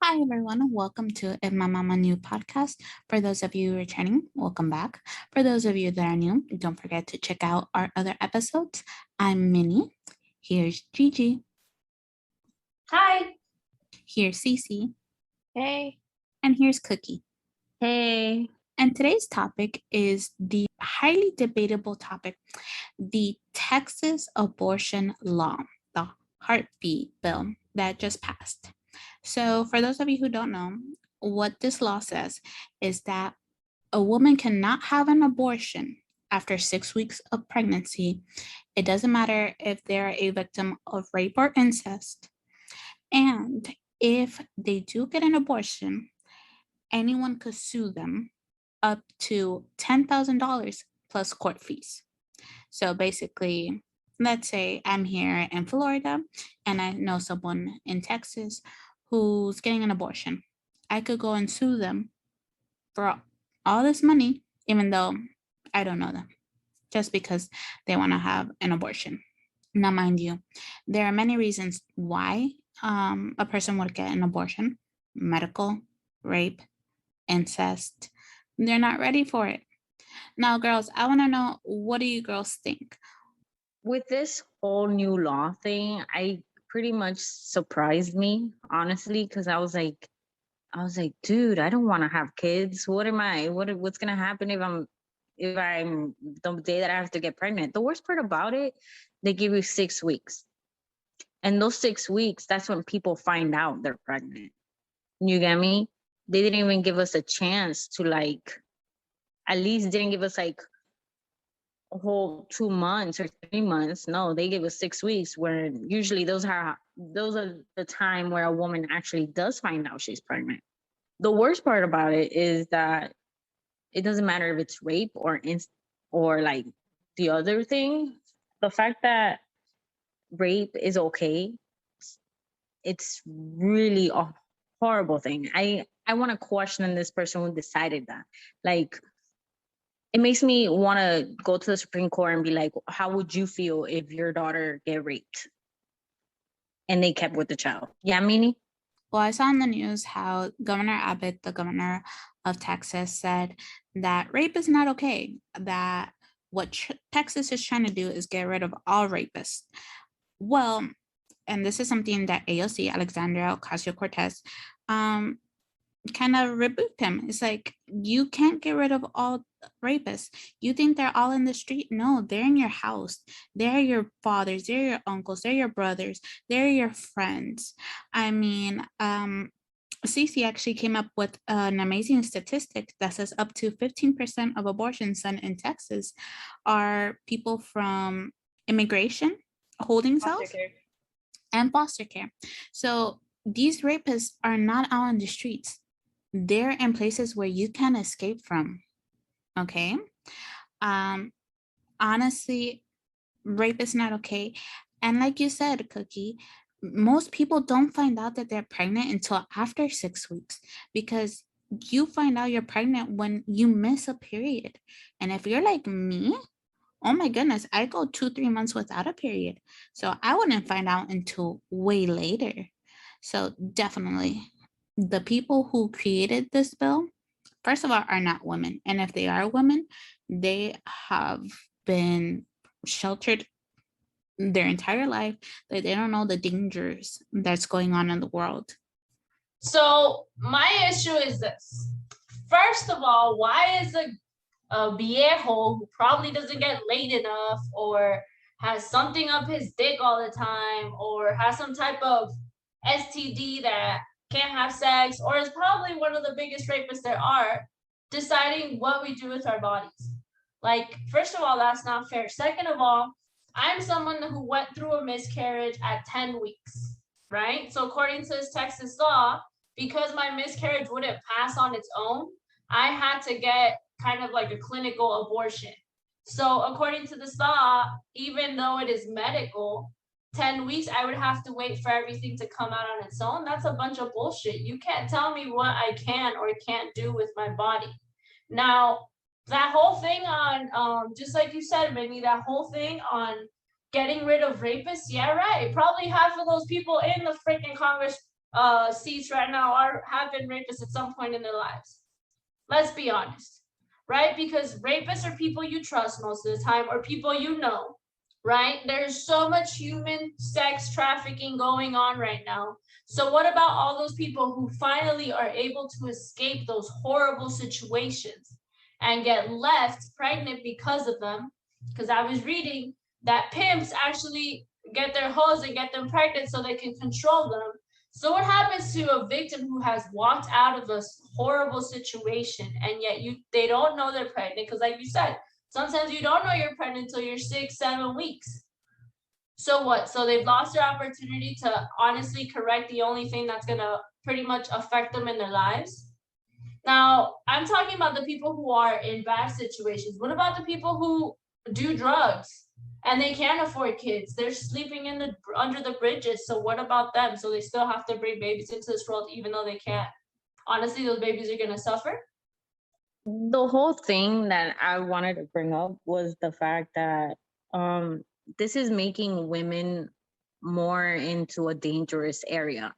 Hi, everyone. Welcome to If My Mama Knew podcast. For those of you returning, welcome back. For those of you that are new, don't forget to check out our other episodes. I'm Minnie. Here's Gigi. Hi. Here's Cece. Hey. And here's Cookie. Hey. And today's topic is the highly debatable topic, the Texas abortion law, the heartbeat bill that just passed. So, for those of you who don't know, what this law says is that a woman cannot have an abortion after 6 weeks of pregnancy. It doesn't matter if they're a victim of rape or incest. And if they do get an abortion, anyone could sue them up to $10,000 plus court fees. So basically, let's say I'm here in Florida and I know someone in Texas who's getting an abortion. I could go and sue them for all this money, even though I don't know them, just because they want to have an abortion. Now, mind you, there are many reasons why a person would get an abortion: medical, rape, incest. They're not ready for it. Now, girls, I want to know, what do you girls think? With this whole new law thing, I pretty much surprised me, honestly, because I was like, dude, I don't want to have kids. What am I? What's gonna happen if I'm the day that I have to get pregnant? The worst part about it, they give you 6 weeks. And those 6 weeks, that's when people find out they're pregnant. You get me? They didn't even give us a chance to at least didn't give us a whole 2 months or 3 months. No, they give us 6 weeks, where usually those are the time where a woman actually does find out she's pregnant. The worst part about it is that it doesn't matter if it's rape or like the other thing. The fact that rape is okay, it's really a horrible thing. I want to question this person who decided that. Like, it makes me want to go to the Supreme Court and be like, how would you feel if your daughter get raped and they kept with the child? Yeah, Mini? Well, I saw on the news how Governor Abbott, the governor of Texas, said that rape is not okay, that what Texas is trying to do is get rid of all rapists. Well, and this is something that AOC, Alexandria Ocasio-Cortez, um, kind of rebuked him. It's like, you can't get rid of all rapists. You think they're all in the street? No, they're in your house. They're your fathers, they're your uncles, they're your brothers, they're your friends. I mean, Cece actually came up with an amazing statistic that says up to 15% of abortions done in Texas are people from immigration, holding cells, and foster care. So these rapists are not out on the streets. They're in places where you can't escape from. Okay. Um, Honestly, rape is not okay. And like you said, Cookie, most people don't find out that they're pregnant until after 6 weeks, because you find out you're pregnant when you miss a period. And if you're like me, oh my goodness, I go 2, 3 months without a period. So I wouldn't find out until way later. So definitely, the people who created this bill, first of all, are not women. And if they are women, they have been sheltered their entire life, that they don't know the dangers that's going on in the world. So my issue is this. First of all, why is a viejo who probably doesn't get laid enough, or has something up his dick all the time, or has some type of STD that can't have sex, or is probably one of the biggest rapists there are, deciding what we do with our bodies? Like, first of all, that's not fair. Second of all, I'm someone who went through a miscarriage at 10 weeks, right? So according to this Texas law, because my miscarriage wouldn't pass on its own, I had to get kind of like a clinical abortion. So according to this law, even though it is medical, 10 weeks, I would have to wait for everything to come out on its own. That's a bunch of bullshit. You can't tell me what I can or can't do with my body. Now, that whole thing on, just like you said, Minnie, that whole thing on getting rid of rapists, yeah, right. Probably half of those people in the freaking Congress seats right now have been rapists at some point in their lives. Let's be honest, right? Because rapists are people you trust most of the time, or people you know, right? There's so much human sex trafficking going on right now. So what about all those people who finally are able to escape those horrible situations and get left pregnant because of them? Because I was reading that pimps actually get their hoes and get them pregnant so they can control them. So what happens to a victim who has walked out of a horrible situation and yet they don't know they're pregnant? Because like you said, sometimes you don't know you're pregnant until you're 6-7 weeks. So what? So they've lost their opportunity to honestly correct the only thing that's gonna pretty much affect them in their lives. Now, I'm talking about the people who are in bad situations. What about the people who do drugs and they can't afford kids? They're sleeping in the under the bridges. So what about them? So they still have to bring babies into this world even though they can't. Honestly, those babies are gonna suffer. The whole thing that I wanted to bring up was the fact that this is making women more into a dangerous area.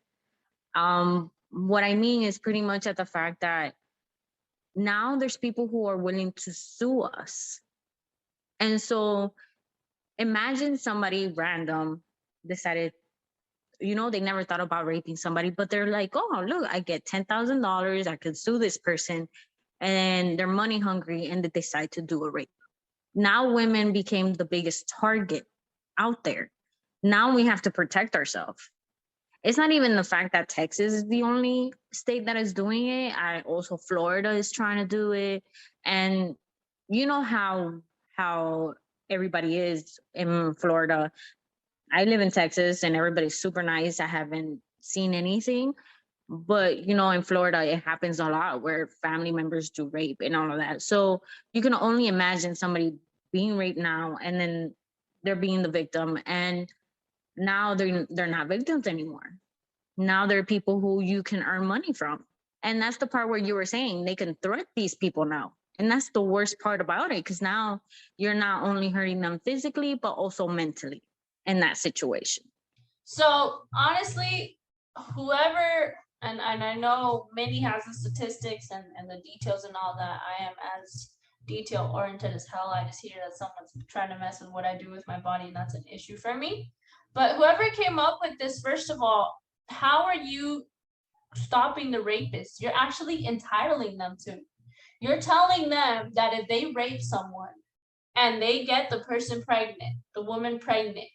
What I mean is pretty much at the fact that now there's people who are willing to sue us. And so imagine somebody random decided, they never thought about raping somebody, but they're like, oh, look, I get $10,000. I could sue this person. And they're money hungry and they decide to do a rape. Now women became the biggest target out there. Now we have to protect ourselves. It's not even the fact that Texas is the only state that is doing it. Also Florida is trying to do it. And you know how everybody is in Florida. I live in Texas and everybody's super nice. I haven't seen anything. But in Florida, it happens a lot where family members do rape and all of that. So you can only imagine somebody being raped now and then they're being the victim. And now they're not victims anymore. Now they're people who you can earn money from. And that's the part where you were saying they can threat these people now. And that's the worst part about it, because now you're not only hurting them physically, but also mentally in that situation. So honestly, whoever, and I know Minnie has the statistics and the details and all that. I am as detail oriented as hell. I just hear that someone's trying to mess with what I do with my body, and that's an issue for me. But whoever came up with this, first of all, how are you stopping the rapists? You're actually entitling them to. You're telling them that if they rape someone and they get the person pregnant, the woman pregnant,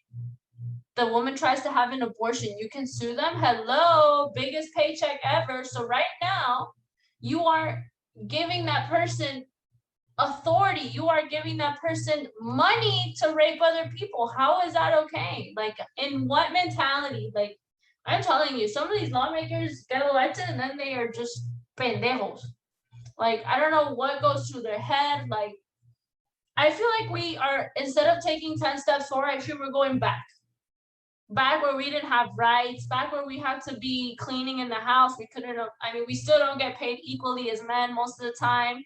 the woman tries to have an abortion, you can sue them. Hello, biggest paycheck ever. So right now, you are giving that person authority. You are giving that person money to rape other people. How is that okay? Like, in what mentality? Like, I'm telling you, some of these lawmakers get elected and then they are just pendejos. Like, I don't know what goes through their head. Like, I feel like we are, instead of taking 10 steps forward, I feel we're going back where we didn't have rights, back where we had to be cleaning in the house. We couldn't, we still don't get paid equally as men most of the time.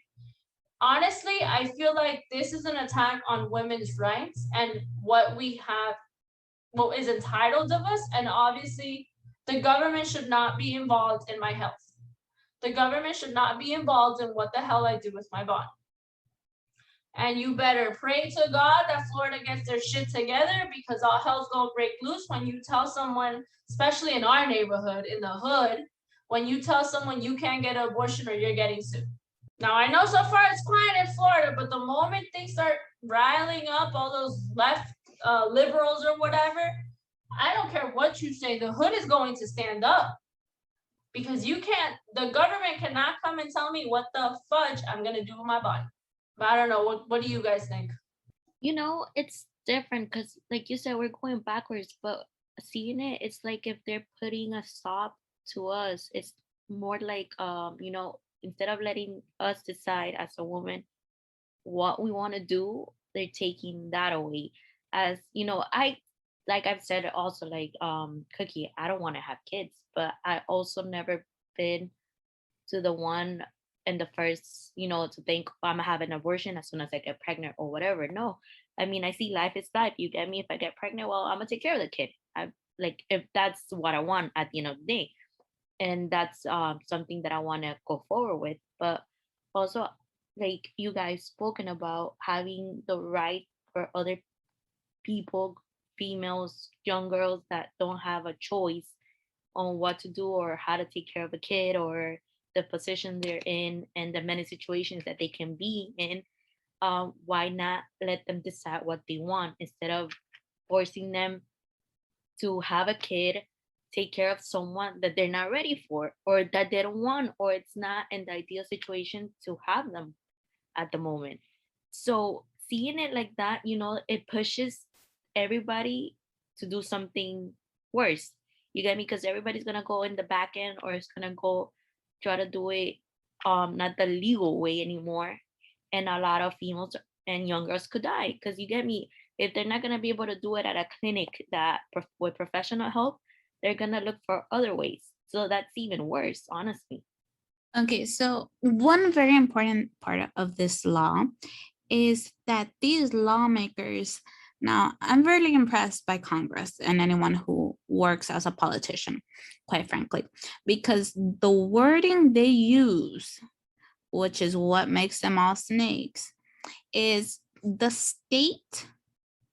Honestly, I feel like this is an attack on women's rights and what is entitled of us. And obviously, the government should not be involved in my health. The government should not be involved in what the hell I do with my body. And you better pray to God that Florida gets their shit together, because all hell's gonna break loose when you tell someone, especially in our neighborhood, in the hood, when you tell someone you can't get an abortion or you're getting sued. Now, I know so far it's quiet in Florida, but the moment they start riling up all those left liberals or whatever, I don't care what you say, the hood is going to stand up. Because the government cannot come and tell me what the fudge I'm gonna do with my body. But I don't know, what do you guys think? It's different because, like you said, we're going backwards, but seeing it's like if they're putting a stop to us, it's more like, instead of letting us decide as a woman what we want to do, they're taking that away. As like I've said also, like, Cookie, I don't want to have kids, but I also never been to the one and the first, to think, I'm gonna have an abortion as soon as I get pregnant or whatever. No, I mean, I see life is life. You get me? If I get pregnant, well, I'm gonna take care of the kid. I like, if that's what I want at the end of the day. and that's something that I want to go forward with. But also, like you guys spoken about, having the right for other people, females, young girls that don't have a choice on what to do or how to take care of a kid or the position they're in and the many situations that they can be in. Why not let them decide what they want instead of forcing them to have a kid, take care of someone that they're not ready for or that they don't want, or it's not in the ideal situation to have them at the moment. So seeing it like that, it pushes everybody to do something worse. You get me? Because everybody's gonna go in the back end, or it's gonna go try to do it not the legal way anymore. And a lot of females and young girls could die. Because you get me, if they're not gonna be able to do it at a clinic that with professional help, they're gonna look for other ways. So that's even worse, honestly. Okay, so one very important part of this law is that these lawmakers, now I'm really impressed by Congress and anyone who works as a politician, quite frankly, because the wording they use, which is what makes them all snakes, is the state,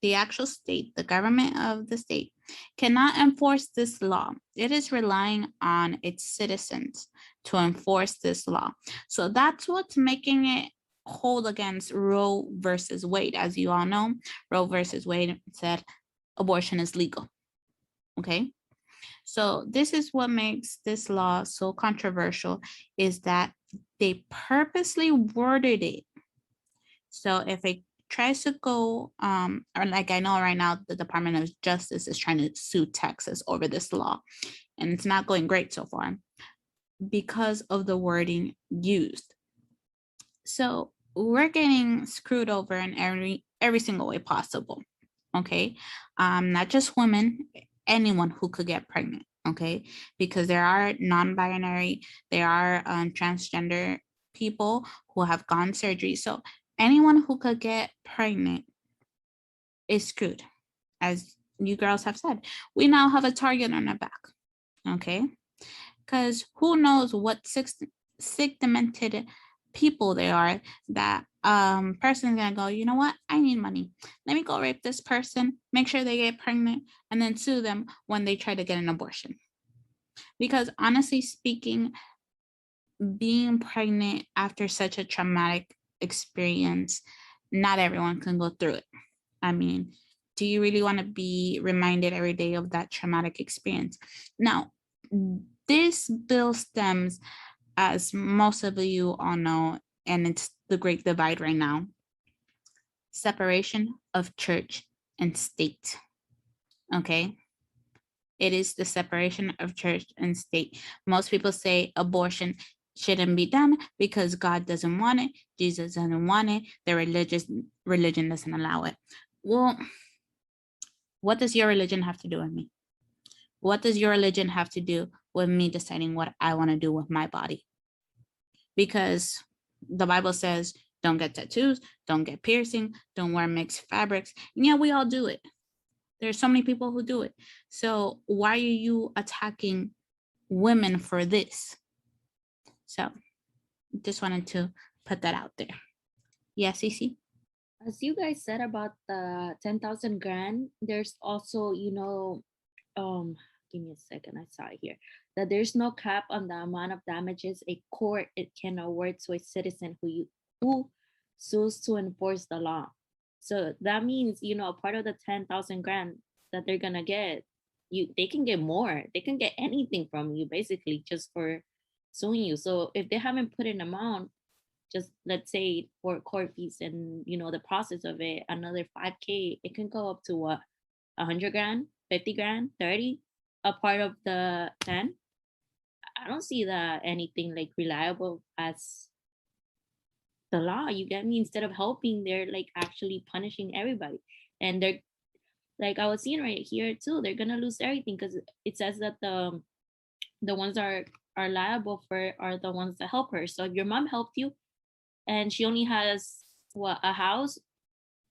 the actual state, the government of the state cannot enforce this law. It is relying on its citizens to enforce this law. So that's what's making it hold against Roe versus Wade. As you all know, Roe versus Wade said abortion is legal. Okay. So this is what makes this law so controversial, is that they purposely worded it. So if it tries to go, or like I know right now, the Department of Justice is trying to sue Texas over this law, and it's not going great so far because of the wording used. So we're getting screwed over in every single way possible. Okay, not just women, anyone who could get pregnant. Okay, because there are non-binary, there are transgender people who have gone surgery. So anyone who could get pregnant is screwed. As you girls have said, we now have a target on our back. Okay, because who knows what sick, demented people they are, that person's gonna go, you know what, I need money, let me go rape this person, make sure they get pregnant, and then sue them when they try to get an abortion. Because honestly speaking, being pregnant after such a traumatic experience, not everyone can go through it. I mean, do you really want to be reminded every day of that traumatic experience? Now, this bill stems, as most of you all know, and it's the great divide right now, separation of church and state. Okay? It is the separation of church and state. Most people say abortion shouldn't be done because God doesn't want it, Jesus doesn't want it, the religion doesn't allow it. Well, what does your religion have to do with me? What does your religion have to do with me deciding what I want to do with my body? Because the Bible says, don't get tattoos, don't get piercing, don't wear mixed fabrics. And yeah, we all do it. There's so many people who do it. So why are you attacking women for this? So just wanted to put that out there. Yeah, Cece? As you guys said about the 10,000 grand, there's also, give me a second, I saw it here, that there's no cap on the amount of damages a court it can award to a citizen who sues to enforce the law. So that means, a part of the 10,000 grand that they're gonna get, they can get more. They can get anything from you basically just for suing you. So if they haven't put an amount, just let's say for court fees and the process of it, another 5K, it can go up to what, 100 grand, 50 grand, 30, a part of the 10. I don't see that anything like reliable as the law. You get me? Instead of helping, they're like actually punishing everybody. And they're like, I was seeing right here too, they're gonna lose everything because it says that the ones are liable for are the ones that help her. So if your mom helped you and she only has what, a house,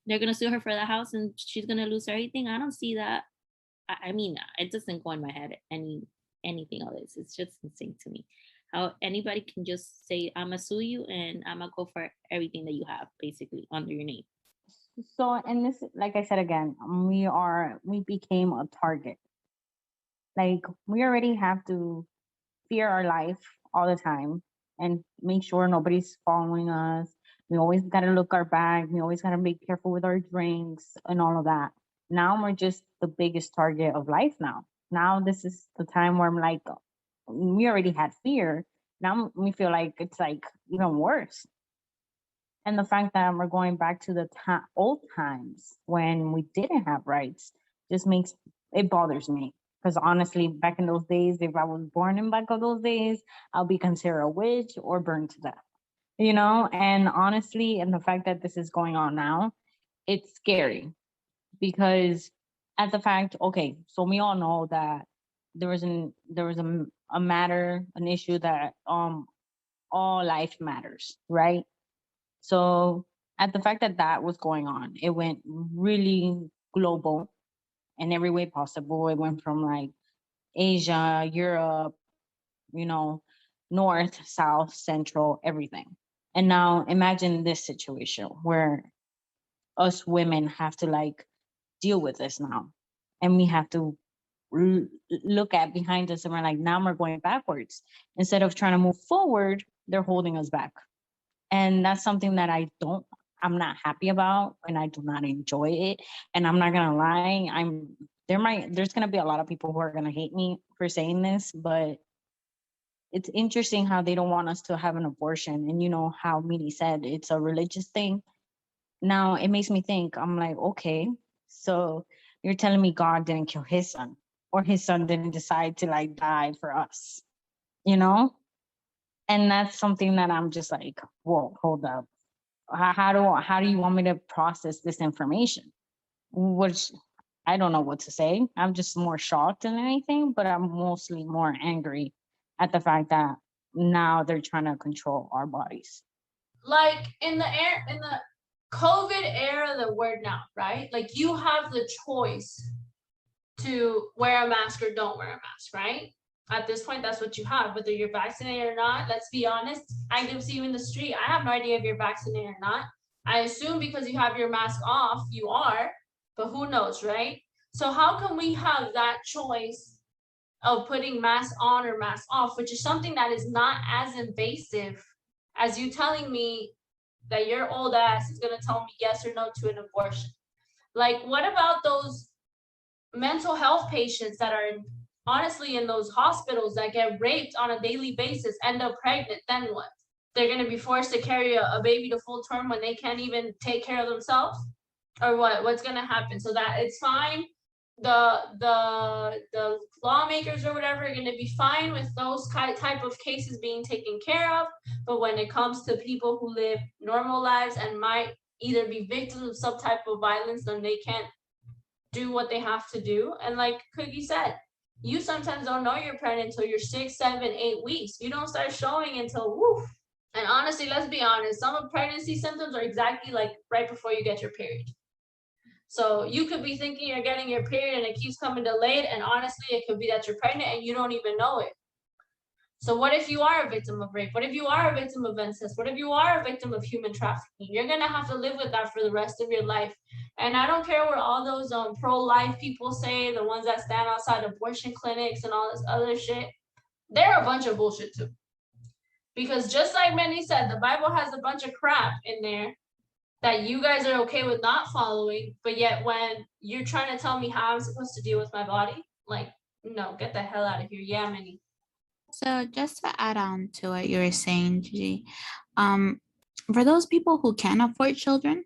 they're gonna sue her for the house and she's gonna lose everything. I don't see that. I mean, it doesn't go in my head anything of this. It's just insane to me how anybody can just say, I'm gonna sue you and I'm gonna go for everything that you have basically under your name. So, and this, like I said again, we became a target. Like, we already have to fear our life all the time and make sure nobody's following us. We always got to look our bag. We always got to be careful with our drinks and all of that. Now we're just the biggest target of life now. Now this is the time where I'm like, we already had fear. Now we feel like it's like even worse. And the fact that we're going back to the old times when we didn't have rights just makes it bothers me. Because honestly, back in those days, if I was born in back of those days, I'll be considered a witch or burned to death. You know, and honestly, and the fact that this is going on now, it's scary because at the fact, okay, so we all know that there was a matter, an issue that all life matters, right? So at the fact that that was going on, it went really global in every way possible. It went from like Asia, Europe, you know, North, South, Central, everything. And now imagine this situation where us women have to like deal with this now. And we have to look at behind us and we're like, now we're going backwards. Instead of trying to move forward, they're holding us back. And that's something that I'm not happy about and I do not enjoy it. And I'm not gonna lie, there's gonna be a lot of people who are gonna hate me for saying this, but it's interesting how they don't want us to have an abortion. And you know how Midi said it's a religious thing. Now it makes me think, I'm like, okay, so you're telling me God didn't kill his son, or his son didn't decide to like die for us, you know? And that's something that I'm just like, whoa, hold up. How do you want me to process this information? Which I don't know what to say. I'm just more shocked than anything, but I'm mostly more angry at the fact that now they're trying to control our bodies. Like in the COVID era that we're now, right? Like you have the choice to wear a mask or don't wear a mask, right? At this point, that's what you have, whether you're vaccinated or not. Let's be honest. I can see you in the street. I have no idea if you're vaccinated or not. I assume because you have your mask off, you are, but who knows, right? So how can we have that choice of putting mask on or mask off, which is something that is not as invasive as you telling me that your old ass is gonna tell me yes or no to an abortion? Like, what about those mental health patients that are honestly in those hospitals that get raped on a daily basis, end up pregnant, then what? They're going to be forced to carry a baby to full term when they can't even take care of themselves? Or what? What's going to happen? So that it's fine. The lawmakers or whatever are going to be fine with those type of cases being taken care of, but when it comes to people who live normal lives and might either be victims of some type of violence, then they can't do what they have to do. And like Cookie said, you sometimes don't know you're pregnant until you're 6, 7, 8 weeks. You don't start showing until woof. And honestly, let's be honest, some of pregnancy symptoms are exactly like right before you get your period. So you could be thinking you're getting your period and it keeps coming delayed, and honestly, it could be that you're pregnant and you don't even know it. So what if you are a victim of rape? What if you are a victim of incest? What if you are a victim of human trafficking? You're gonna have to live with that for the rest of your life. And I don't care what all those pro-life people say, the ones that stand outside abortion clinics and all this other shit. They're a bunch of bullshit too. Because just like Manny said, the Bible has a bunch of crap in there that you guys are okay with not following, but yet when you're trying to tell me how I'm supposed to deal with my body, like, no, get the hell out of here. Yeah, Manny. So just to add on to what you were saying, Gigi, for those people who can't afford children,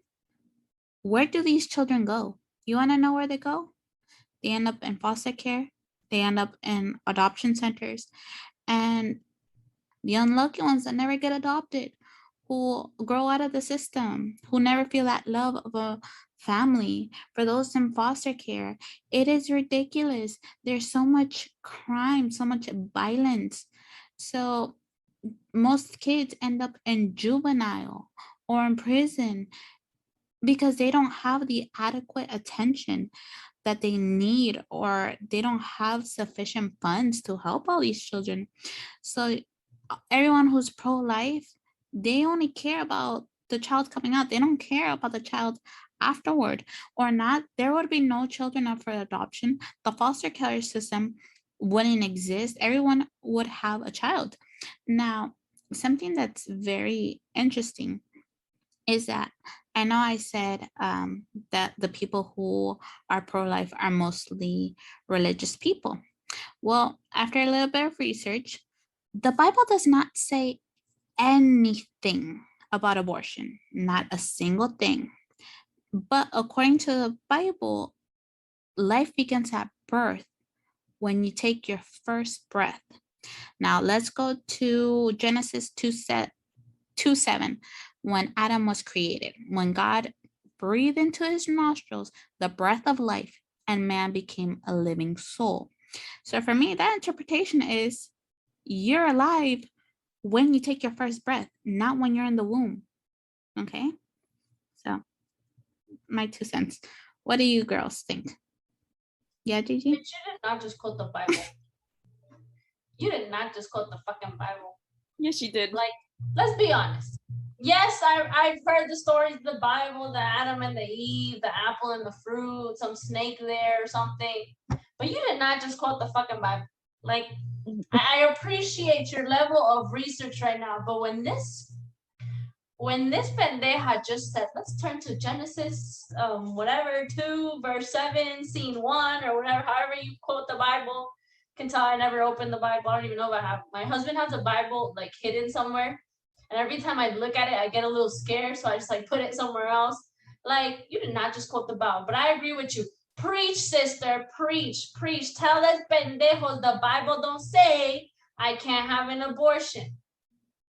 where do these children go? You want to know where they go? They end up in foster care. They end up in adoption centers. And the unlucky ones that never get adopted, who grow out of the system, who never feel that love of a family. For those in foster care, it is ridiculous. There's so much crime, so much violence. So most kids end up in juvenile or in prison because they don't have the adequate attention that they need, or they don't have sufficient funds to help all these children. So everyone who's pro-life, they only care about the child coming out. They don't care about the child afterward or not. There would be no children up for adoption. The foster care system wouldn't exist. Everyone would have a child. Now, something that's very interesting is that I know I said that the people who are pro-life are mostly religious people. Well, after a little bit of research, the Bible does not say anything about abortion, not a single thing. But according to the Bible, life begins at birth when you take your first breath. Now let's go to Genesis 2:7, when Adam was created, when God breathed into his nostrils the breath of life, and man became a living soul. So for me, that interpretation is you're alive when you take your first breath, not when you're in the womb. Okay? So my 2 cents. What do you girls think? Yeah, Gigi? But you did not just quote the Bible. You did not just quote the fucking Bible. Yes, she did. Like, let's be honest. Yes, I've heard the stories of the Bible, the Adam and the Eve, the apple and the fruit, some snake there or something. But you did not just quote the fucking Bible. Like, I appreciate your level of research right now, but when this pendeja just said, let's turn to Genesis, whatever, 2, verse 7, scene 1, or whatever, however you quote the Bible. Can tell I never opened the Bible. I don't even know if I have. My husband has a Bible like hidden somewhere, and every time I look at it, I get a little scared, so I just like put it somewhere else. Like, you did not just quote the Bible, but I agree with you. Preach, sister, preach, preach. Tell us pendejos the Bible don't say I can't have an abortion.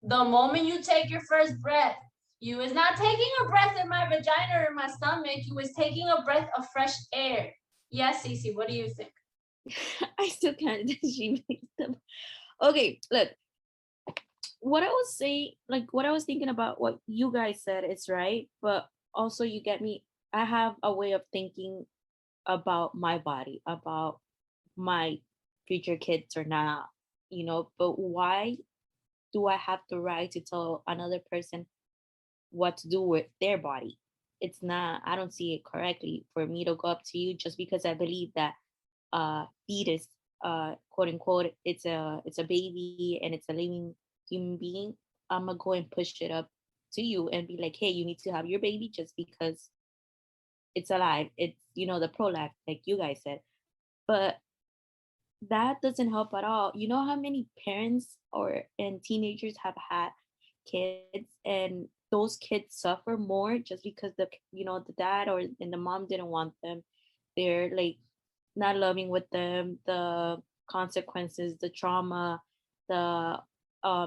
The moment you take your first breath, you is not taking a breath in my vagina or in my stomach. You is taking a breath of fresh air. Yes, Cece, what do you think? I still can't. She makes them. Okay, look. What I was saying, like what I was thinking about what you guys said is right, but also you get me. I have a way of thinking about my body, about my future kids or not, but why do I have the right to tell another person what to do with their body? It's not, I don't see it correctly for me to go up to you just because I believe that fetus, quote unquote, it's a baby and it's a living human being. I'm gonna go and push it up to you and be like, hey, you need to have your baby just because it's alive. It's, the pro-life, like you guys said. But that doesn't help at all. You know how many parents and teenagers have had kids, and those kids suffer more just because the dad and the mom didn't want them. They're like not loving with them, the consequences, the trauma, the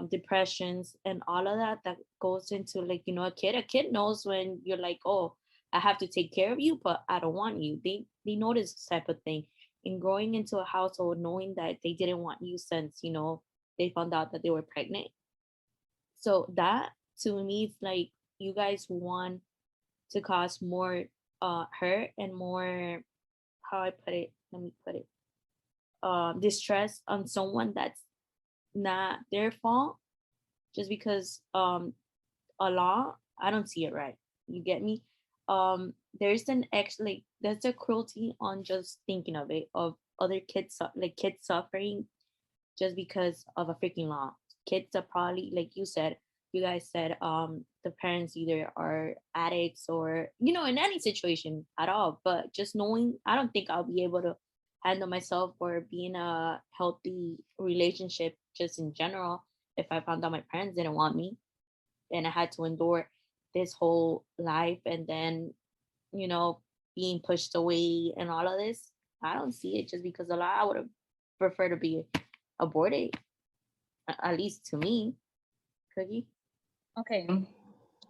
depressions, and all of that goes into like a kid knows when you're like, oh, I have to take care of you, but I don't want you. They know this type of thing. And growing into a household knowing that they didn't want you since they found out that they were pregnant. So that to me, it's like you guys want to cause more hurt and more, how I put it, let me put it, distress on someone that's not their fault, just because a law, I don't see it right. You get me? There's there's a cruelty on just thinking of it, of other kids suffering just because of a freaking law. Kids are probably, like you guys said, the parents either are addicts or, in any situation at all. But just knowing, I don't think I'll be able to handle myself or be in a healthy relationship just in general if I found out my parents didn't want me and I had to endure this whole life and then, being pushed away and all of this. I don't see it just because of the law. I would have preferred to be aborted, at least to me. Cookie? Okay.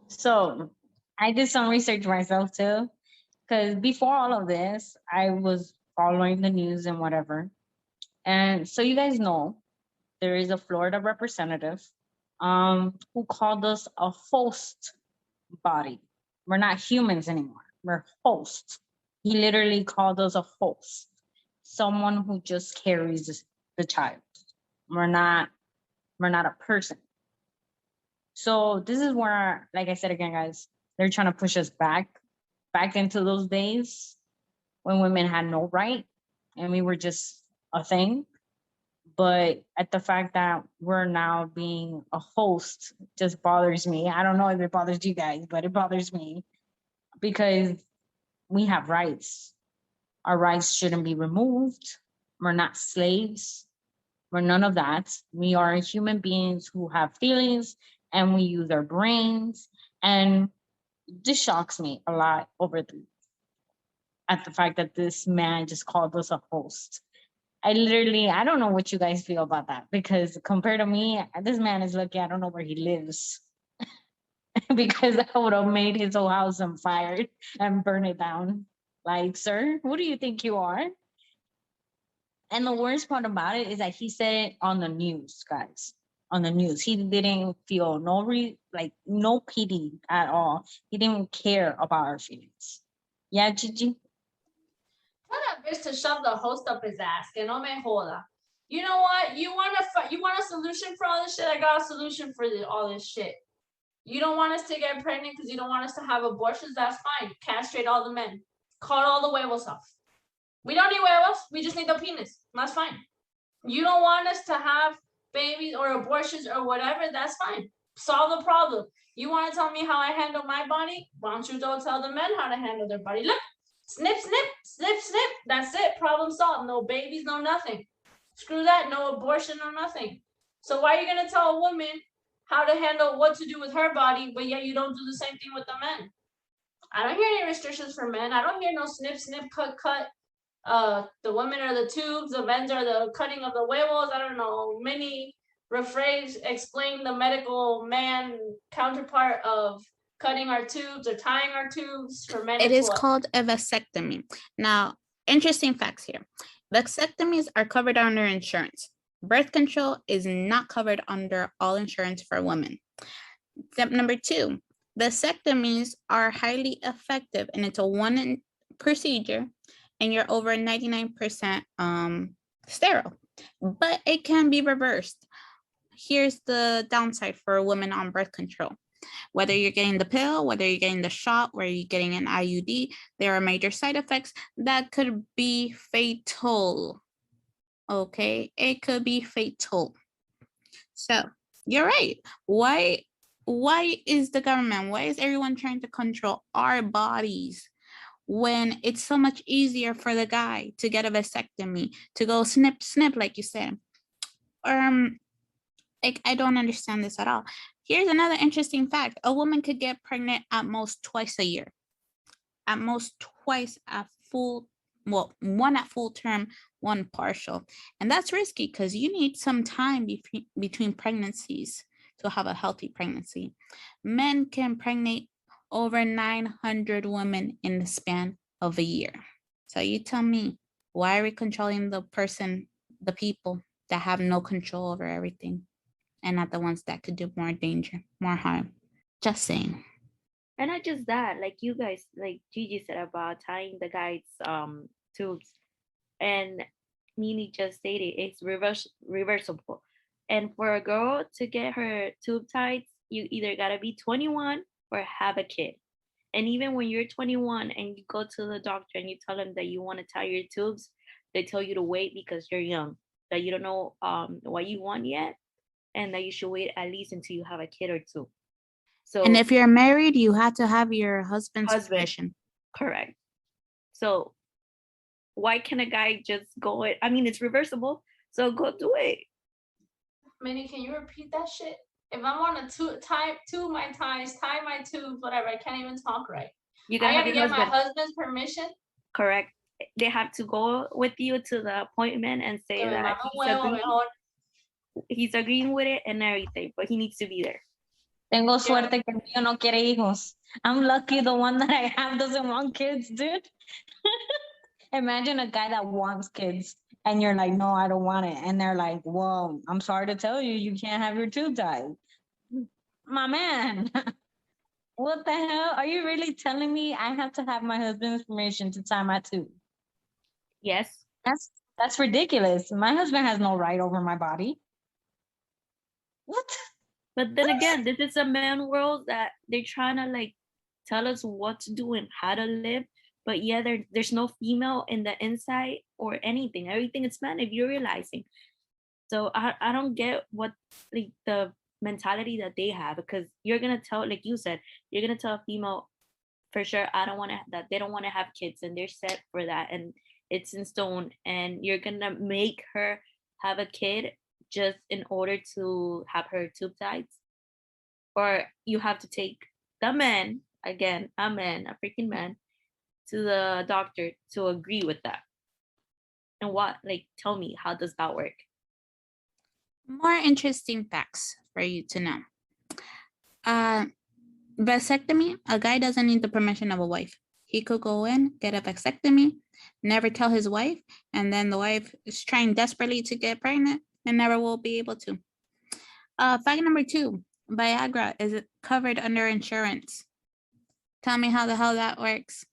So I did some research myself too, because before all of this, I was following the news and whatever. And so you guys know there is a Florida representative who called us a host body. We're not humans anymore. We're hosts. He literally called us a host, someone who just carries the child. We're not a person. So this is where, like I said again, guys, they're trying to push us back into those days when women had no right and we were just a thing. But at the fact that we're now being a host just bothers me. I don't know if it bothers you guys, but it bothers me because we have rights. Our rights shouldn't be removed. We're not slaves. We're none of that. We are human beings who have feelings and we use our brains. And this shocks me a lot at the fact that this man just called us a host. I don't know what you guys feel about that because compared to me, this man is lucky I don't know where he lives because I would have made his whole house on fire and burn it down. Like, sir, who do you think you are? And the worst part about it is that he said it on the news, guys. On the news, he didn't feel no pity at all. He didn't care about our feelings. Yeah, Gigi. Tell that bitch to shove the host up his ass. Que no me joda. You know what? You want a solution for all this shit? I got a solution for all this shit. You don't want us to get pregnant because you don't want us to have abortions? That's fine. Castrate all the men. Cut all the huevos off. We don't need huevos. We just need the penis. That's fine. You don't want us to have babies or abortions or whatever? That's fine. Solve the problem. You want to tell me how I handle my body? Why don't you go tell the men how to handle their body? Look, snip, snip, snip, snip. That's it. Problem solved. No babies, no nothing. Screw that. No abortion, no nothing. So why are you going to tell a woman how to handle what to do with her body, but yet you don't do the same thing with the men? I don't hear any restrictions for men. I don't hear no snip, snip, cut, cut. The women are the tubes, the men are the cutting of the huevos. I don't know. Many rephrase explain the medical man counterpart of cutting our tubes or tying our tubes. For men, It it's is what? called a vasectomy. Now, interesting facts here. Vasectomies are covered under insurance. Birth control is not covered under all insurance for women. Step number 2, vasectomies are highly effective and it's a one procedure and you're over 99% sterile, but it can be reversed. Here's the downside for women on birth control. Whether you're getting the pill, whether you're getting the shot, whether you're getting an IUD, there are major side effects that could be fatal. Okay, it could be fatal. So you're right. Why is the government, why is everyone trying to control our bodies when it's so much easier for the guy to get a vasectomy, to go snip, snip, like you said? Like, I don't understand this at all. Here's another interesting fact. A woman could get pregnant at most twice a year. At most twice at full, well, one at full term, one partial. And that's risky because you need some time between pregnancies to have a healthy pregnancy. Men can pregnate over 900 women in the span of a year. So you tell me, why are we controlling the people that have no control over everything and not the ones that could do more danger, more harm? Just saying. And not just that, like you guys, like Gigi said about tying the guy's tubes, and Nini just stated it's reversible. And for a girl to get her tube tied, you either gotta be 21 or have a kid. And even when you're 21 and you go to the doctor and you tell them that you want to tie your tubes, they tell you to wait because you're young, that you don't know what you want yet, and that you should wait at least until you have a kid or two. So, and if you're married, you have to have your husband's permission. Correct. So why can a guy just go it? I mean, it's reversible, so go do it. Minnie, can you repeat that shit? If I want to tie my ties, tie my tubes, whatever, I can't even talk right. You I gotta gotta get my husband's permission. Correct. They have to go with you to the appointment and say that he's agreeing with it and everything, but he needs to be there. Tengo suerte que el mío no quiere hijos. I'm lucky the one that I have doesn't want kids, dude. Imagine a guy that wants kids and you're like, no, I don't want it. And they're like, well, I'm sorry to tell you, you can't have your tube tied. My man. What the hell? Are you really telling me I have to have my husband's permission to tie my tube? Yes. That's ridiculous. My husband has no right over my body. What? But then again, this is a man world that they're trying to like tell us what to do and how to live. But yeah, there's no female in the inside or anything. Everything is man if you're realizing. So I don't get what like the mentality that they have, because you're gonna tell, like you said, you're gonna tell a female for sure I don't want to, that they don't want to have kids and they're set for that and it's in stone, and you're gonna make her have a kid just in order to have her tube tied, or you have to take the man, again a man, a freaking man, to the doctor to agree with that. And what, like, tell me, how does that work? More interesting facts for you to know. Vasectomy, a guy doesn't need the permission of a wife. He could go in, get a vasectomy, never tell his wife, and then the wife is trying desperately to get pregnant and never will be able to. Fact number 2, Viagra is covered under insurance. Tell me how the hell that works.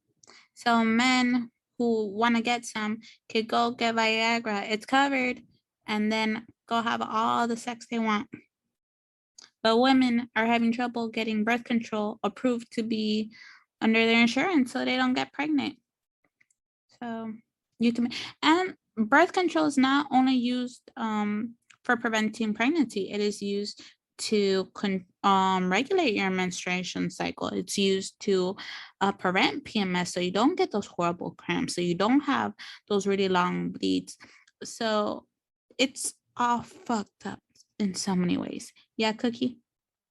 So men who want to get some could go get Viagra. It's covered, and then go have all the sex they want. But women are having trouble getting birth control approved to be under their insurance so they don't get pregnant. So you can, and birth control is not only used for preventing pregnancy, it is used to regulate your menstruation cycle. It's used to prevent PMS so you don't get those horrible cramps, so you don't have those really long bleeds. So it's all fucked up in so many ways. Yeah, Cookie?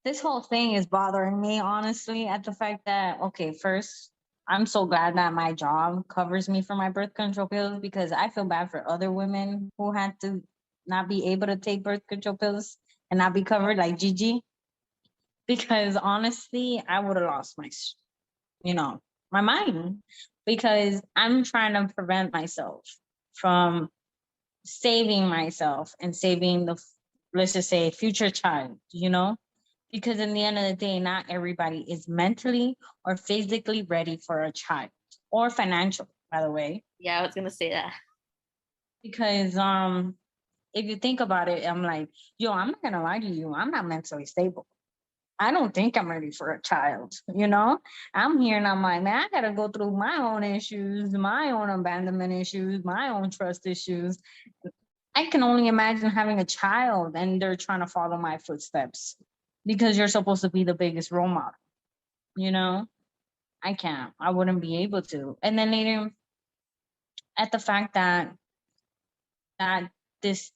This whole thing is bothering me, honestly, at the fact that, okay, first, I'm so glad that my job covers me for my birth control pills, because I feel bad for other women who had to not be able to take birth control pills and not be covered, like Gigi. Because honestly, I would have lost my mind, because I'm trying to prevent myself from saving myself and saving let's just say, future child, because in the end of the day, not everybody is mentally or physically ready for a child, or financial, by the way. Yeah, I was gonna say that. Because if you think about it, I'm like, yo, I'm not gonna lie to you, I'm not mentally stable. I don't think I'm ready for a child, I'm here and I'm like, man, I gotta go through my own issues, my own abandonment issues, my own trust issues. I can only imagine having a child and they're trying to follow my footsteps, because you're supposed to be the biggest role model, you know? I wouldn't be able to. And then later, at the fact that this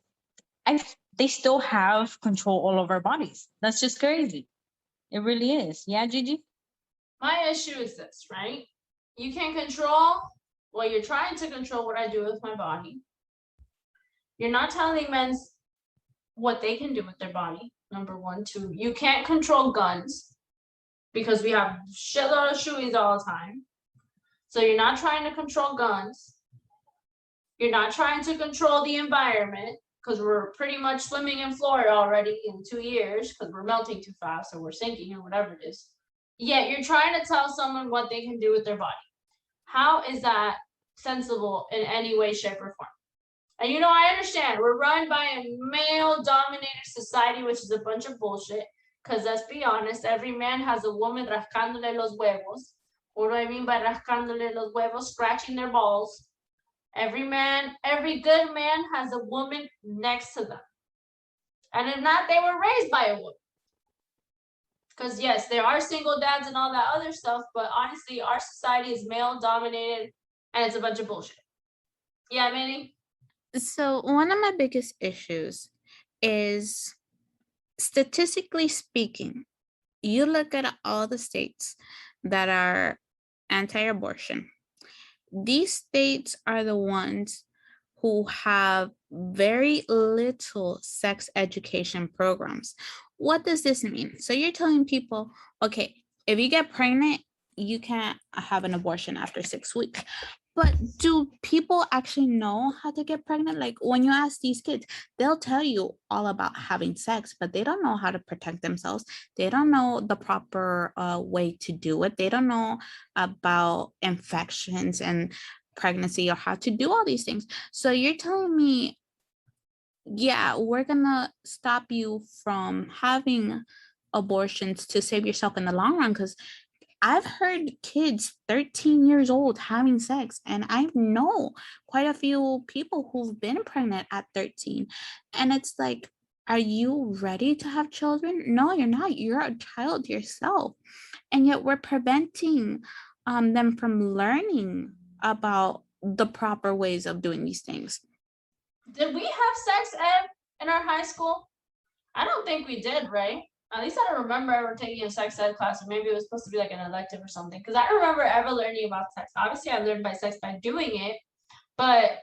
I they still have control all over our bodies. That's just crazy. It really is. Yeah, Gigi? My issue is this, right? You can control, well, you're trying to control what I do with my body. You're not telling men what they can do with their body, number one. Two, you can't control guns because we have shitload of shootings all the time. So you're not trying to control guns. You're not trying to control the environment, because we're pretty much swimming in Florida already in 2 years because we're melting too fast or we're sinking or whatever it is. Yet you're trying to tell someone what they can do with their body. How is that sensible in any way, shape, or form? And I understand we're run by a male-dominated society, which is a bunch of bullshit. Because let's be honest, every man has a woman rascándole los huevos. What do I mean by rascándole los huevos? Scratching their balls. Every good man has a woman next to them. And if not, they were raised by a woman. Because yes, there are single dads and all that other stuff, but honestly, our society is male dominated and it's a bunch of bullshit. Yeah, Manny? So one of my biggest issues is, statistically speaking, you look at all the states that are anti-abortion. These states are the ones who have very little sex education programs. What does this mean? So you're telling people, okay, if you get pregnant, you can't have an abortion after 6 weeks. But do people actually know how to get pregnant? Like when you ask these kids, they'll tell you all about having sex, but they don't know how to protect themselves. They don't know the proper way to do it. They don't know about infections and pregnancy or how to do all these things. So you're telling me, yeah, we're gonna stop you from having abortions to save yourself in the long run, because I've heard kids 13 years old having sex, and I know quite a few people who've been pregnant at 13. And it's like, are you ready to have children? No, you're not. You're a child yourself. And yet we're preventing them from learning about the proper ways of doing these things. Did we have sex ed in our high school? I don't think we did, right? At least I don't remember ever taking a sex ed class, or maybe it was supposed to be like an elective or something. Because I don't remember ever learning about sex. Obviously, I learned by sex by doing it, but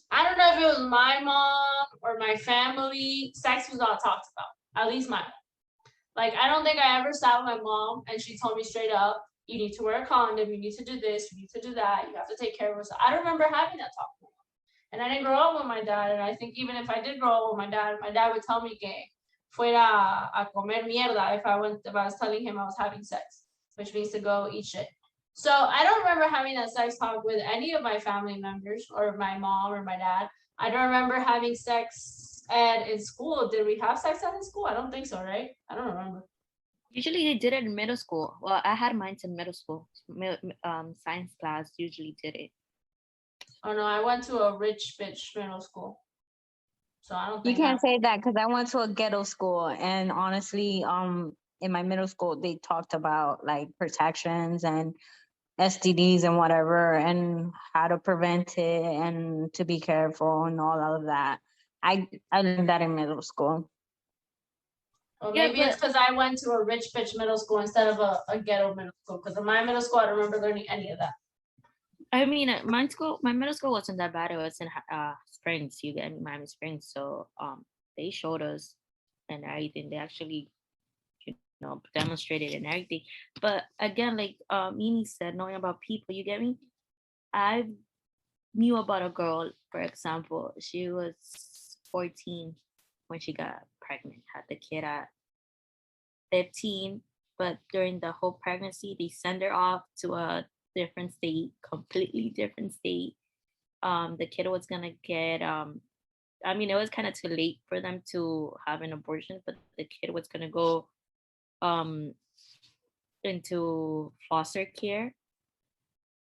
I don't know if it was my mom or my family. Sex was not talked about. At least my mom. Like, I don't think I ever sat with my mom and she told me straight up, you need to wear a condom, you need to do this, you need to do that, you have to take care of yourself. I don't remember having that talk. And I didn't grow up with my dad. And I think even if I did grow up with my dad would tell me que fuera a comer mierda if I was telling him I was having sex, which means to go eat shit. So I don't remember having that sex talk with any of my family members or my mom or my dad. I don't remember having sex ed in school. Did we have sex ed in school? I don't think so, right? I don't remember. Usually they did it in middle school. Well, I had mine in middle school. Science class usually did it. Oh no, I went to a rich bitch middle school. So I don't You think can't say that because I went to a ghetto school, and honestly, in my middle school, they talked about like protections and STDs and whatever, and how to prevent it and to be careful and all of that. I learned that in middle school. Well, Yeah, maybe it's because I went to a rich bitch middle school instead of a ghetto middle school. Because in my middle school, I don't remember learning any of that. I mean, my middle school wasn't that bad. It was in Springs. You get me, Miami Springs. So they showed us and everything. They actually, you know, demonstrated and everything. But again, like Mimi said, knowing about people, you get me. I knew about a girl, for example. She was 14 when she got pregnant. Had the kid at 15, but during the whole pregnancy, they send her off to a different state, completely different state. The kid was gonna get I mean, it was kind of too late for them to have an abortion, but the kid was gonna go um into foster care.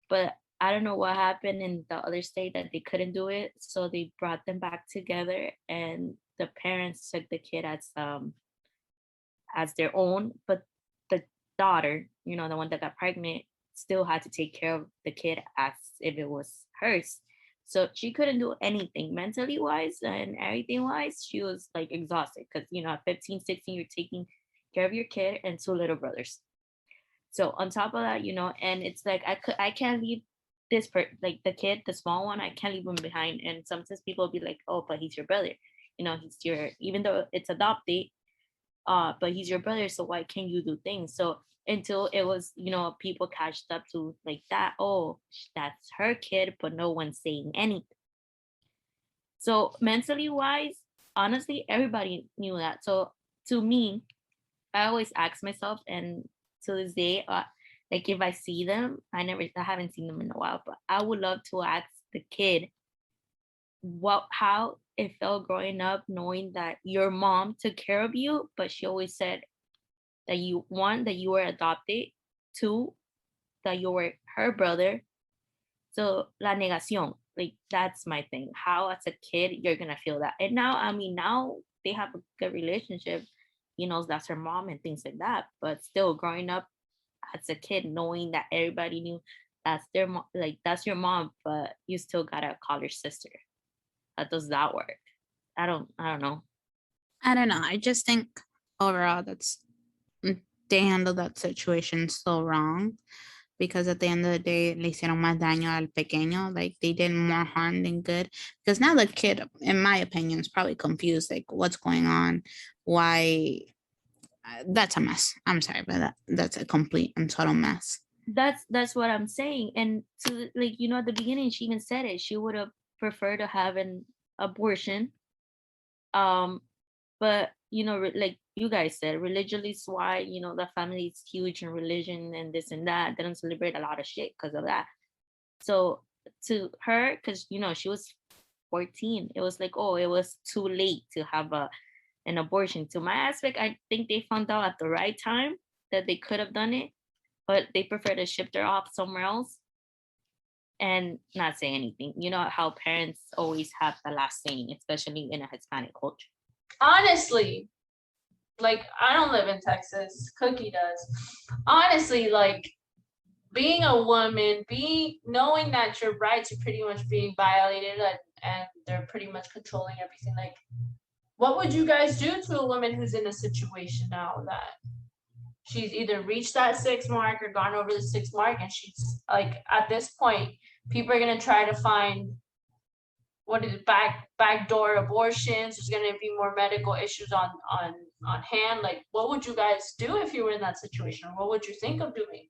But I don't know what happened in the other state that they couldn't do it, so they brought them back together, and the parents took the kid as their own, but the daughter, you know, the one that got pregnant, still had to take care of the kid as if it was hers. So she couldn't do anything mentally wise and everything wise. She was like exhausted because, you know, at 15, 16, you're taking care of your kid and two little brothers. So on top of that, you know, and it's like I can't leave like the kid, the small one, I can't leave him behind. And sometimes people will be like, oh, but he's your brother. You know, he's your, even though it's adopted, but he's your brother, so why can't you do things? So until it was, you know, people catched up to like that, oh, that's her kid, but no one's saying anything. So mentally wise, honestly, everybody knew that. So to me, I always ask myself, and to this day, like if I see them, I haven't seen them in a while, but I would love to ask the kid how it felt growing up knowing that your mom took care of you, but she always said that that you were adopted, two, that you were her brother. So la negación, like that's my thing. How as a kid you're gonna feel that. And now, I mean, now they have a good relationship. He knows that's her mom and things like that. But still, growing up as a kid, knowing that everybody knew that's their mom, like that's your mom, but you still gotta call her sister. How does that work? I don't know. I don't know. I just think overall they handled that situation so wrong, because at the end of the day, le hicieron más daño al pequeño. Like they did more harm than good. Because now the kid, in my opinion, is probably confused. Like, what's going on? Why? That's a mess. I'm sorry, but that's a complete and total mess. That's what I'm saying. And to, like, at the beginning, she even said it. She would have preferred to have an abortion. Um, but like you guys said, religiously is why the family is huge in religion and this and that. They don't celebrate a lot of shit because of that. So to her, because she was 14, it was like, oh, it was too late to have an abortion. To my aspect, I think they found out at the right time that they could have done it, but they prefer to ship her off somewhere else and not say anything. You know how parents always have the last saying, especially in a Hispanic culture. Honestly, like, I don't live in Texas. Cookie does. Honestly, like, being a woman, knowing that your rights are pretty much being violated, and they're pretty much controlling everything. Like, what would you guys do to a woman who's in a situation now that she's either reached that 6 mark or gone over the 6 mark, and she's like, at this point, people are gonna try to find what is it, backdoor abortions. There's gonna be more medical issues on hand. Like, what would you guys do if you were in that situation? Or what would you think of doing?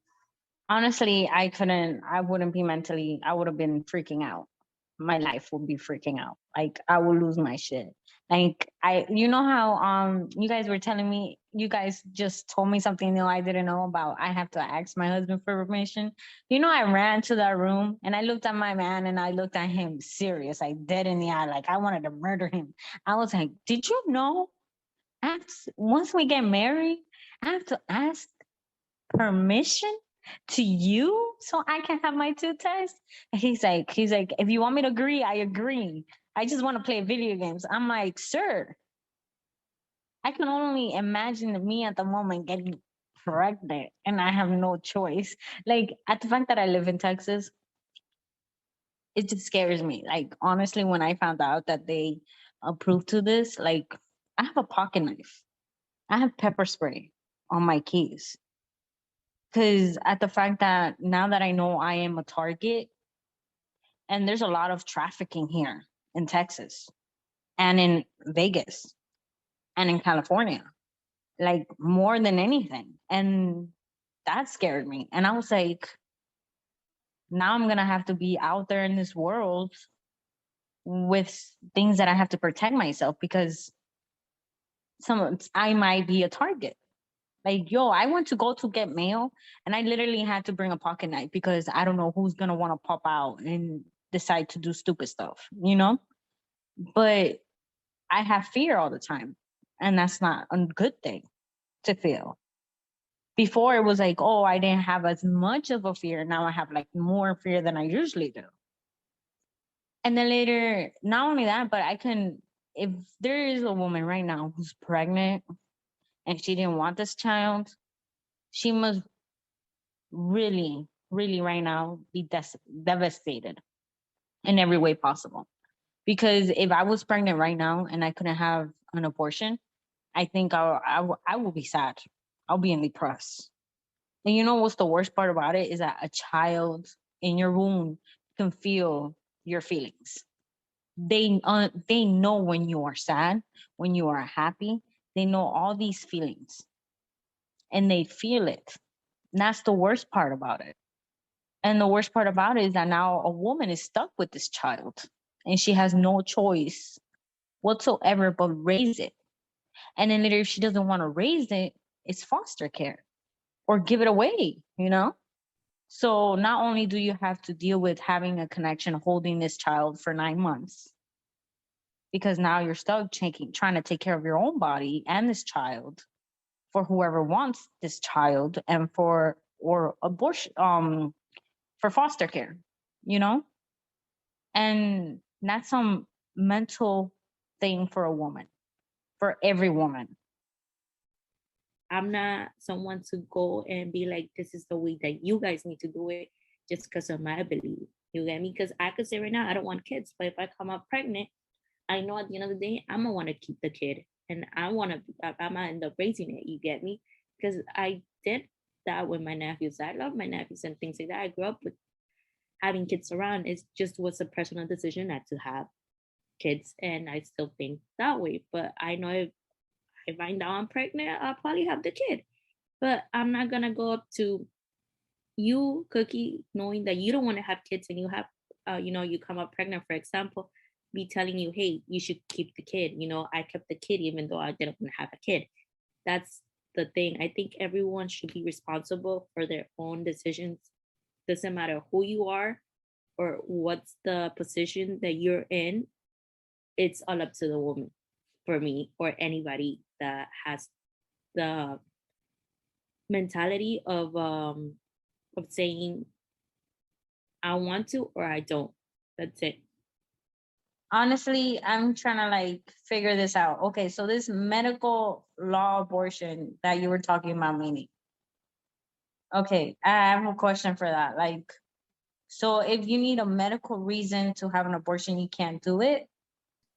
Honestly, I wouldn't be mentally, I would have been freaking out. My life would be freaking out. Like, I would lose my shit. Like, you know how you guys were telling me, you guys just told me something new I didn't know about. I have to ask my husband for permission. I ran to that room and I looked at my man and I looked at him serious, like dead in the eye, like I wanted to murder him. I was like, did you know? Once we get married, I have to ask permission to you so I can have my 2 tests? And he's like, if you want me to agree, I agree. I just want to play video games. I'm like, sir, I can only imagine me at the moment getting pregnant and I have no choice. Like, at the fact that I live in Texas, it just scares me. Like, honestly, when I found out that they approved to this, like, I have a pocket knife. I have pepper spray on my keys. Because at the fact that now that I know I am a target, and there's a lot of trafficking here in Texas and in Vegas and in California, like more than anything. And that scared me. And I was like, now I'm going to have to be out there in this world with things that I have to protect myself because I might be a target. Like, yo, I went to go to get mail and I literally had to bring a pocket knife because I don't know who's going to want to pop out and decide to do stupid stuff, But I have fear all the time. And that's not a good thing to feel. Before it was like, oh, I didn't have as much of a fear. Now I have like more fear than I usually do. And then later, not only that, but if there is a woman right now who's pregnant and she didn't want this child, she must really, really right now be devastated in every way possible. Because if I was pregnant right now and I couldn't have an abortion, I think I will be sad. I'll be in the press. And you know what's the worst part about it is that a child in your womb can feel your feelings. They know when you are sad, when you are happy. They know all these feelings, and they feel it. And that's the worst part about it. And the worst part about it is that now a woman is stuck with this child, and she has no choice whatsoever but raise it. And then later, if she doesn't want to raise it, it's foster care or give it away. So not only do you have to deal with having a connection, holding this child for 9 months, because now you're stuck trying to take care of your own body and this child for whoever wants this child and or abortion, for foster care, you know? And that's some mental thing for a woman, for every woman. I'm not someone to go and be like, this is the way that you guys need to do it just because of my belief. You get me? Because I could say right now, I don't want kids, but if I come out pregnant, I know at the end of the day, I'm gonna want to keep the kid and I'm gonna end up raising it. You get me? Because I did that with my nephews. I love my nephews and things like that. I grew up with having kids around. It just was a personal decision not to have kids, and I still think that way. But I know if I know I'm pregnant, I'll probably have the kid. But I'm not gonna go up to you, Cookie, knowing that you don't want to have kids and you have, you come up pregnant, for example, be telling you, hey, you should keep the kid. I kept the kid even though I didn't want to have a kid. That's the thing. I think everyone should be responsible for their own decisions. Doesn't matter who you are or what's the position that you're in. It's all up to the woman, for me, or anybody that has the mentality of saying I want to or I don't. That's it. Honestly, I'm trying to like figure this out. Okay, so this medical law abortion that you were talking about, meaning. Okay, I have a question for that. Like, so if you need a medical reason to have an abortion, you can't do it.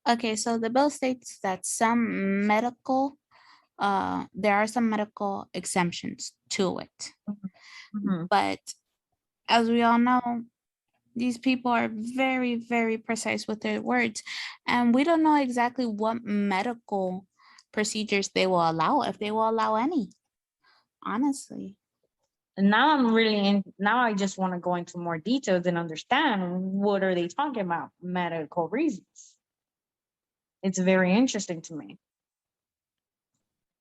Okay, so the bill states that there are some medical exemptions to it. Mhm. But as we all know, these people are very, very precise with their words. And we don't know exactly what medical procedures they will allow, if they will allow any, honestly. And now I'm really in. Now I just want to go into more details and understand what are they talking about, medical reasons. It's very interesting to me.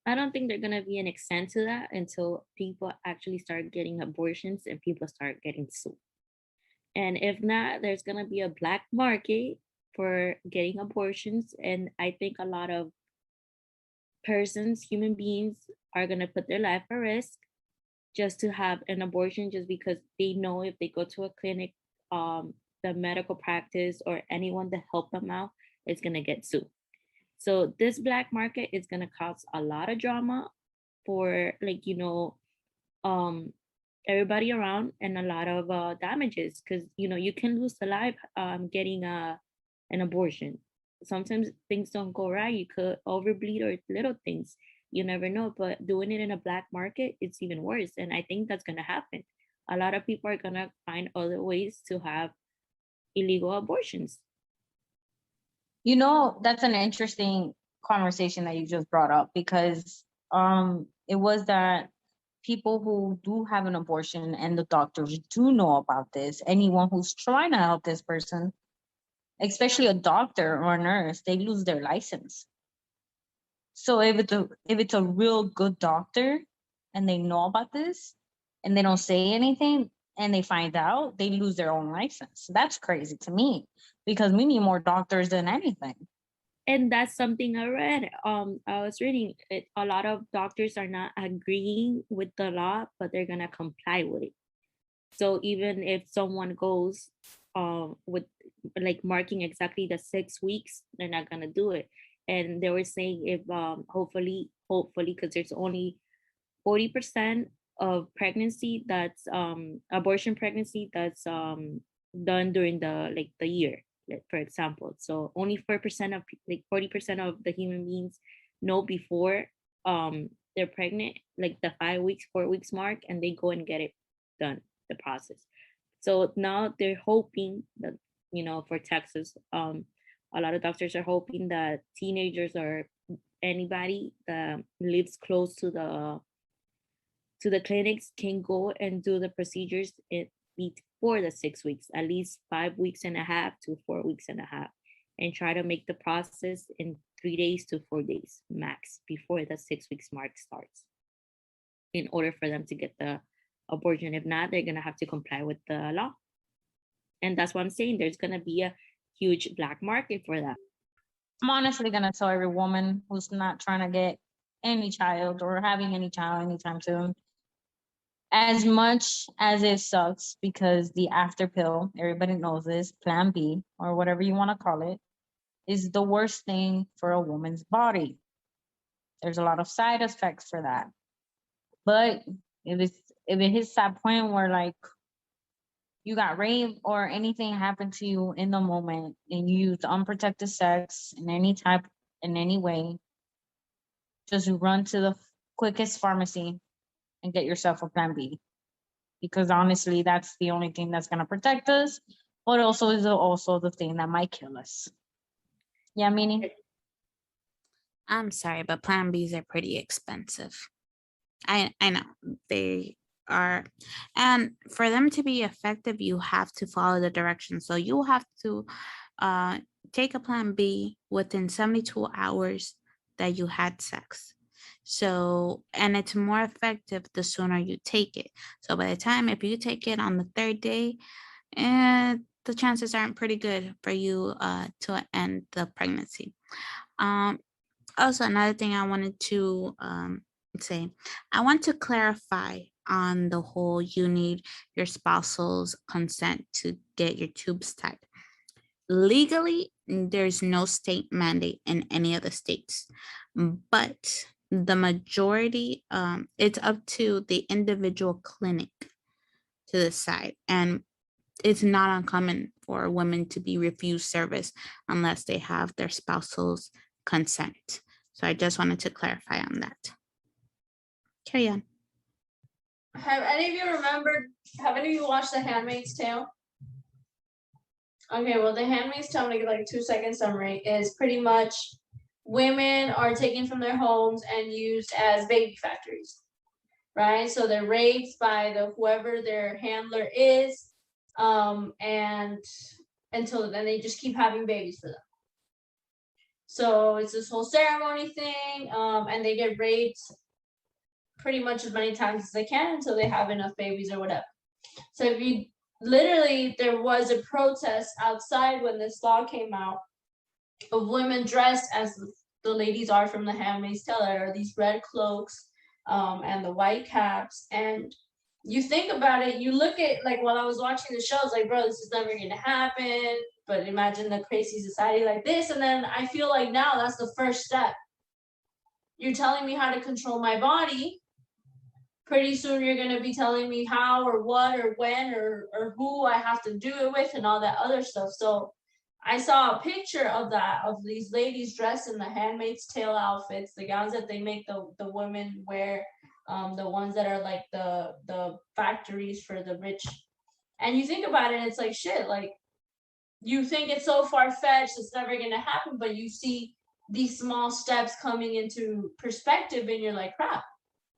I don't think they're gonna be an extent to that until people actually start getting abortions and people start getting sued. And if not, there's gonna be a black market for getting abortions. And I think a lot of persons, human beings, are gonna put their life at risk just to have an abortion, just because they know if they go to a clinic, the medical practice or anyone to help them out is gonna get sued. So this black market is gonna cause a lot of drama for, like, um everybody around, and a lot of damages, because you can lose a life getting an abortion. Sometimes things don't go right, you could overbleed or little things, you never know. But doing it in a black market, it's even worse, and I think that's going to happen. A lot of people are going to find other ways to have illegal abortions. That's an interesting conversation that you just brought up, because it was that people who do have an abortion and the doctors do know about this, anyone who's trying to help this person, especially a doctor or a nurse, they lose their license. So if it's a real good doctor and they know about this and they don't say anything and they find out, they lose their own license. That's crazy to me, because we need more doctors than anything. And that's something I read. I was reading it, a lot of doctors are not agreeing with the law, but they're going to comply with it. So even if someone goes with like marking exactly the 6 weeks, they're not gonna do it. And they were saying if hopefully, because there's only 40% of pregnancy that's abortion pregnancy that's done during the year, like, for example. So only 4% of 40% of the human beings know before they're pregnant, like the 5 weeks, 4 weeks mark, and they go and get it done, the process. So now they're hoping that, for Texas, a lot of doctors are hoping that teenagers or anybody that lives close to the clinics can go and do the procedures before the 6 weeks, at least 5 weeks and a half to 4 weeks and a half, and try to make the process in 3 days to 4 days max before the 6 weeks mark starts, in order for them to get the abortion. If not, they're gonna have to comply with the law. And that's what I'm saying. There's gonna be a huge black market for that. I'm honestly gonna tell every woman who's not trying to get any child or having any child anytime soon, as much as it sucks, because the after pill, everybody knows this, plan B or whatever you want to call it, is the worst thing for a woman's body. There's a lot of side effects for that. But if it hits that point where like you got raped or anything happened to you in the moment and you used unprotected sex in any way, just run to the quickest pharmacy and get yourself a plan B. Because honestly, that's the only thing that's gonna protect us, but also is also the thing that might kill us. Yeah, meaning. I'm sorry, but Plan Bs are pretty expensive. I know they are, and for them to be effective, you have to follow the directions. So you have to take a plan B within 72 hours that you had sex. So, and it's more effective the sooner you take it. So by the time, if you take it on the third day, the chances aren't pretty good for you to end the pregnancy. Um, Also, another thing I wanted to say, I want to clarify on the whole you need your spousal's consent to get your tubes tied. Legally, there's no state mandate in any of the states, but the majority, it's up to the individual clinic to decide. And it's not uncommon for women to be refused service unless they have their spousal's consent. So I just wanted to clarify on that. Carry on. Have any of you watched The Handmaid's Tale? Okay, well, The Handmaid's Tale, I'm gonna give like a 2-second summary, is pretty much women are taken from their homes and used as baby factories, right? So they're raped by whoever their handler is, and until then they just keep having babies for them. So it's this whole ceremony thing, and they get raped pretty much as many times as they can until they have enough babies or whatever. So if you literally, there was a protest outside when this law came out of women dressed as the ladies are from The Handmaid's Tale, or these red cloaks, and the white caps. And you think about it, you look at, like, while I was watching the show, I was like, bro, this is never gonna happen. But imagine the crazy society like this. And then I feel like now that's the first step. You're telling me how to control my body. Pretty soon you're gonna be telling me how or what or when or who I have to do it with and all that other stuff. So I saw a picture of that, of these ladies dressed in the Handmaid's Tale outfits, the gowns that they make the women wear, the ones that are like the factories for the rich. And you think about it, and it's like, shit, like, you think it's so far-fetched, it's never gonna happen, but you see these small steps coming into perspective and you're like, crap,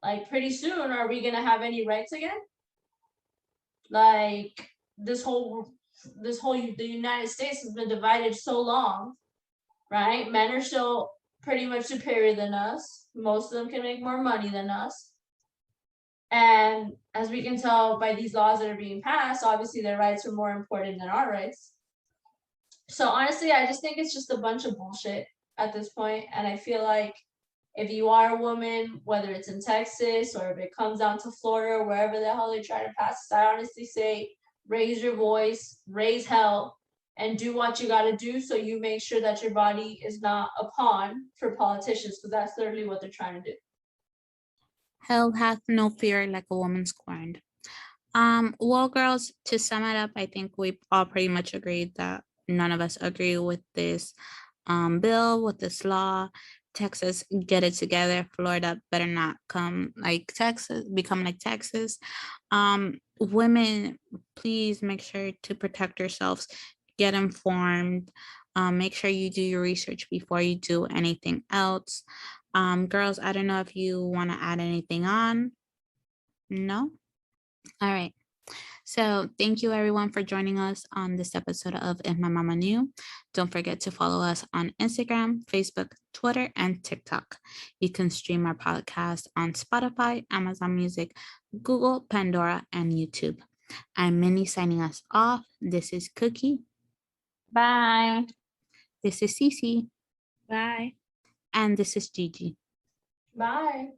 like, pretty soon are we gonna have any rights again? Like, the United States has been divided so long, right? Men are still pretty much superior than us. Most of them can make more money than us. And as we can tell by these laws that are being passed, obviously their rights are more important than our rights. So honestly, I just think it's just a bunch of bullshit at this point. And I feel like if you are a woman, whether it's in Texas or if it comes down to Florida or wherever the hell they try to pass this, I honestly say raise your voice, raise hell, and do what you got to do so you make sure that your body is not a pawn for politicians, because that's literally what they're trying to do. Hell hath no fear like a woman scorned. Well, girls, to sum it up, I think we all pretty much agreed that none of us agree with this bill, with this law. Texas, get it together. Florida better not become like Texas. Women, please make sure to protect yourselves. Get informed. Make sure you do your research before you do anything else. Girls, I don't know if you want to add anything on. No? All right. So thank you everyone for joining us on this episode of If My Mama Knew. Don't forget to follow us on Instagram, Facebook, Twitter, and TikTok. You can stream our podcast on Spotify, Amazon Music, Google, Pandora, and YouTube. I'm Minnie signing us off. This is Cookie. Bye. This is Cece. Bye. And this is Gigi. Bye.